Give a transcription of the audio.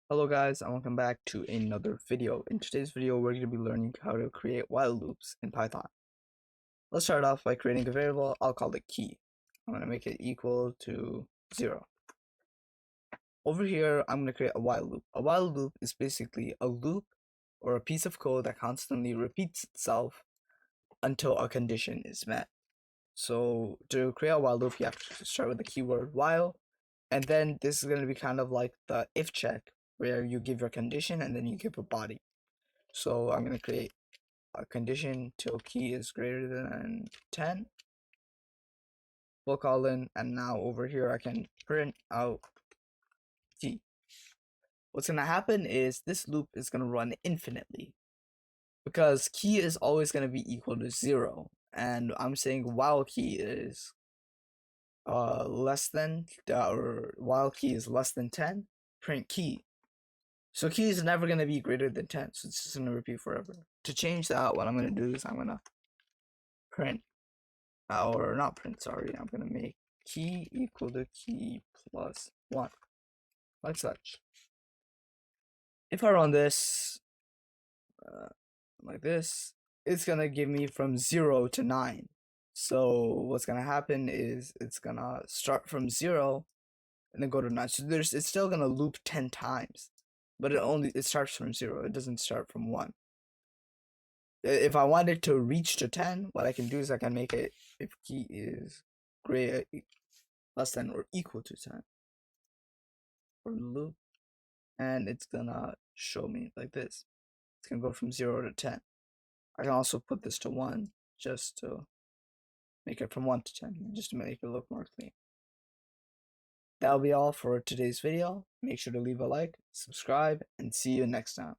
Hello guys and welcome back to another video. In today's video we're going to be learning how to create while loops in Python. Let's start off by creating a variable. I'll call it key. I'm going to make it equal to 0. Over here I'm going to create a while loop. A while loop is basically a loop or a piece of code that constantly repeats itself until a condition is met. So to create a while loop you have to start with the keyword while, and then this is going to be kind of like the if check where you give your condition and then you give a body. So I'm going to create a condition till key is greater than 10, full colon, and now over here I can print out key. What's going to happen is this loop is going to run infinitely because key is always going to be equal to 0, and I'm saying while key is less than, or while key is less than 10, print key. So key is never going to be greater than 10, so it's just going to repeat forever. To change that, what I'm going to do is I'm going to print, or not print, sorry, I'm going to make key equal to key plus 1, like such. If I run this, like this, it's going to give me from 0 to 9. So what's going to happen is it's going to start from 0 and then go to 9. So it's still going to loop 10 times, but it starts from 0. It doesn't start from 1. If I wanted to reach to 10, what I can do is I can make it if key is greater, less than or equal to 10 for the loop, and it's gonna show me like this. It's gonna go from 0 to 10. I can also put this to 1 just to make it from 1 to 10, just to make it look more clean. That'll be all for today's video. Make sure to leave a like, subscribe, and see you next time.